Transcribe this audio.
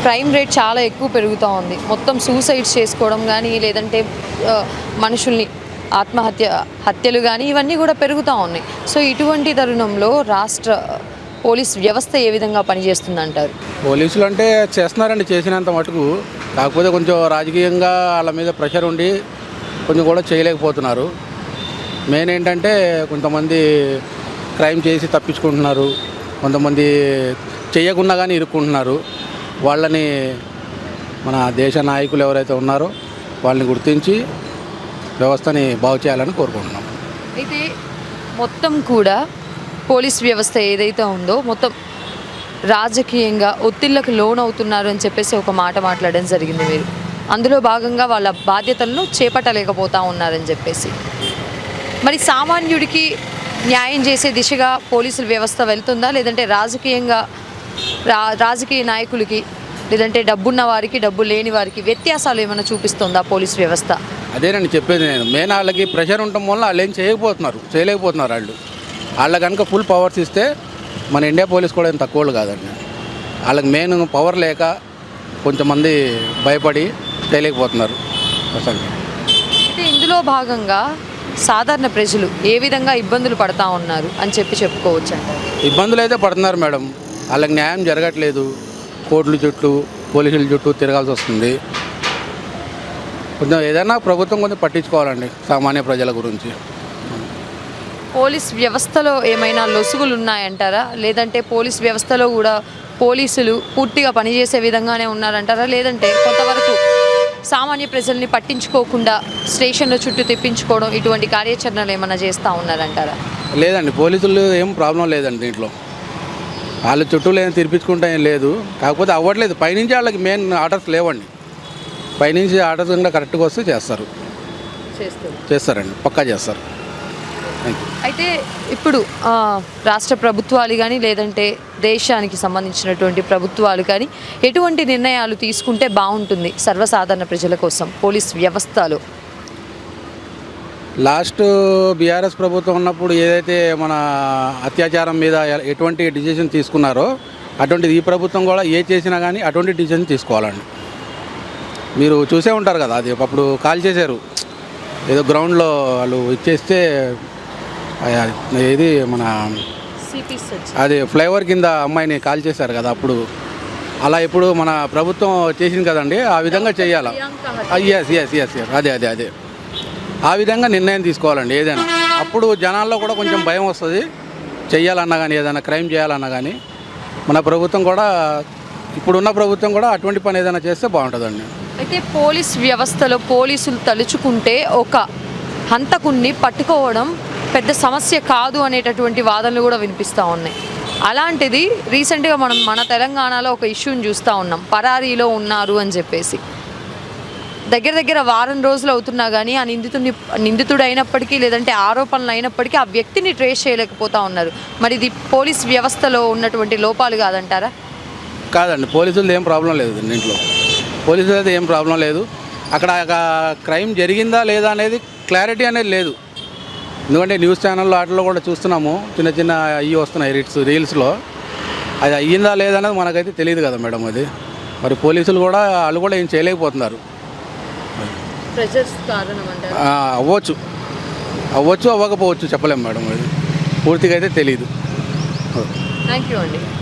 Crime rate చాలా ఎక్కువ పెరుగుతూ ఉంది. మొత్తం సూసైడ్స్ చేసుకోవడం కానీ, లేదంటే మనుషుల్ని హత్యలు కానీ ఇవన్నీ కూడా పెరుగుతూ ఉన్నాయి. సో ఇటువంటి తరుణంలో రాష్ట్ర పోలీస్ వ్యవస్థ ఏ విధంగా పనిచేస్తుందంటారు? పోలీసులు అంటే చేస్తున్నారండి చేసినంత మటుకు. కాకపోతే కొంచెం రాజకీయంగా వాళ్ళ మీద ప్రెషర్ ఉండి కొంచెం కూడా చేయలేకపోతున్నారు. మెయిన్ ఏంటంటే కొంతమంది క్రైమ్ చేసి తప్పించుకుంటున్నారు, కొంతమంది చేయకుండా కానీ ఇరుక్కుంటున్నారు. వాళ్ళని మన దేశ నాయకులు ఎవరైతే ఉన్నారో వాళ్ళని గుర్తించి వ్యవస్థని బాగు చేయాలని కోరుకుంటున్నాం. అయితే మొత్తం కూడా పోలీస్ వ్యవస్థ ఏదైతే ఉందో మొత్తం రాజకీయంగా ఒత్తిళ్లకు లోనవుతున్నారు అని చెప్పేసి ఒక మాట మాట్లాడడం జరిగింది మీరు. అందులో భాగంగా వాళ్ళ బాధ్యతలను చేపట్టలేకపోతూ ఉన్నారని చెప్పేసి, మరి సామాన్యుడికి న్యాయం చేసే దిశగా పోలీసుల వ్యవస్థ వెళ్తుందా, లేదంటే రాజకీయ నాయకులకి, లేదంటే డబ్బున్న వారికి డబ్బు లేని వారికి వ్యత్యాసాలు ఏమైనా చూపిస్తుందా పోలీస్ వ్యవస్థ? అదేనండి చెప్పేది నేను. మెయిన్ వాళ్ళకి ప్రెషర్ ఉండటం వల్ల వాళ్ళు ఏం చేయలేకపోతున్నారు. వాళ్ళ కనుక ఫుల్ పవర్స్ ఇస్తే మన ఇండియా పోలీస్ కూడా ఏం తక్కువ కాదండి. వాళ్ళకి మెయిన్ పవర్ లేక కొంతమంది భయపడి చేయలేకపోతున్నారు అసలు. అయితే ఇందులో భాగంగా సాధారణ ప్రజలు ఏ విధంగా ఇబ్బందులు పడతా ఉన్నారు అని చెప్పుకోవచ్చు అంటారు? ఇబ్బందులు అయితే పడుతున్నారు మేడం. వాళ్ళకి న్యాయం జరగట్లేదు. కోర్టుల చుట్టూ పోలీసుల చుట్టూ తిరగాల్సి వస్తుంది. కొంచెం ఏదైనా ప్రభుత్వం కొంచెం పట్టించుకోవాలండి సామాన్య ప్రజల గురించి. పోలీస్ వ్యవస్థలో ఏమైనా లొసుగులు ఉన్నాయంటారా, లేదంటే పోలీస్ వ్యవస్థలో కూడా పోలీసులు పూర్తిగా పనిచేసే విధంగానే ఉన్నారంటారా, లేదంటే కొంతవరకు సామాన్య ప్రజల్ని పట్టించుకోకుండా స్టేషన్ల చుట్టూ తెప్పించుకోవడం ఇటువంటి కార్యాచరణలు ఏమైనా చేస్తూ ఉన్నారంటారా? లేదండి, పోలీసులు ఏం ప్రాబ్లం లేదండి దీంట్లో. వాళ్ళ చుట్టూ ఏం తిరిపించుకుంటా ఏం లేదు. కాకపోతే అవ్వట్లేదు. పైనుంచి వాళ్ళకి మెయిన్ ఆర్డర్స్ లేవండి. పైనుంచి ఆర్డర్స్ కూడా కరెక్ట్గా వస్తే చేస్తారండి, పక్కా చేస్తారు. అయితే ఇప్పుడు రాష్ట్ర ప్రభుత్వాలు కానీ, లేదంటే దేశానికి సంబంధించినటువంటి ప్రభుత్వాలు కానీ ఎటువంటి నిర్ణయాలు తీసుకుంటే బాగుంటుంది సర్వసాధారణ ప్రజల కోసం పోలీస్ వ్యవస్థలో? లాస్ట్ బీఆర్ఎస్ ప్రభుత్వం ఉన్నప్పుడు ఏదైతే మన అత్యాచారం మీద ఎటువంటి డిసిషన్ తీసుకున్నారో అటువంటిది ఈ ప్రభుత్వం కూడా ఏ చేసినా కానీ అటువంటి డిసిషన్ తీసుకోవాలండి. మీరు చూసే ఉంటారు కదా, అది అప్పుడు కాల్ చేశారు ఏదో గ్రౌండ్లో వాళ్ళు ఇచ్చేస్తే, ఇది మన అది ఫ్లైఓవర్ కింద అమ్మాయిని కాల్ చేశారు కదా అప్పుడు. అలా ఇప్పుడు మన ప్రభుత్వం చేసింది కదండి, ఆ విధంగా చేయాలా? ఎస్ అదే ఆ విధంగా నిర్ణయం తీసుకోవాలండి ఏదైనా. అప్పుడు జనాల్లో కూడా కొంచెం భయం వస్తుంది. చెయ్యాలన్నా కానీ, ఏదైనా క్రైమ్ చేయాలన్నా కానీ మన ప్రభుత్వం కూడా, ఇప్పుడున్న ప్రభుత్వం కూడా అటువంటి పని ఏదైనా చేస్తే బాగుంటుందండి. అయితే పోలీస్ వ్యవస్థలో పోలీసులు తలుచుకుంటే ఒక హంతకుణ్ణి పట్టుకోవడం పెద్ద సమస్య కాదు అనేటటువంటి వాదనలు కూడా వినిపిస్తూ ఉన్నాయి. అలాంటిది రీసెంట్గా మన తెలంగాణలో ఒక ఇష్యూని చూస్తూ ఉన్నాం, పరారీలో ఉన్నారు అని చెప్పేసి. దగ్గర వారం రోజులు అవుతున్నా కానీ ఆ నిందితుడు అయినప్పటికీ, లేదంటే ఆరోపణలు అయినప్పటికీ ఆ వ్యక్తిని ట్రేస్ చేయలేకపోతూ ఉన్నారు. మరి ఇది పోలీస్ వ్యవస్థలో ఉన్నటువంటి లోపాలు కాదంటారా? కాదండి, పోలీసులు ఏం ప్రాబ్లం లేదు దీంట్లో. పోలీసులు అయితే ఏం ప్రాబ్లం లేదు. అక్కడ క్రైమ్ జరిగిందా లేదా అనేది క్లారిటీ అనేది లేదు. ఎందుకంటే న్యూస్ ఛానల్లో వాటిలో కూడా చూస్తున్నాము, చిన్న అవి వస్తున్నాయి రీల్స్లో. అది అయ్యిందా లేదా అనేది మనకైతే తెలియదు కదా మేడం. అది మరి పోలీసులు కూడా వాళ్ళు కూడా ఏం చేయలేకపోతున్నారు. అవ్వచ్చు అవ్వకపోవచ్చు, చెప్పలేము మేడం. అది పూర్తిగా అయితే తెలియదు. థ్యాంక్ యూ అండి.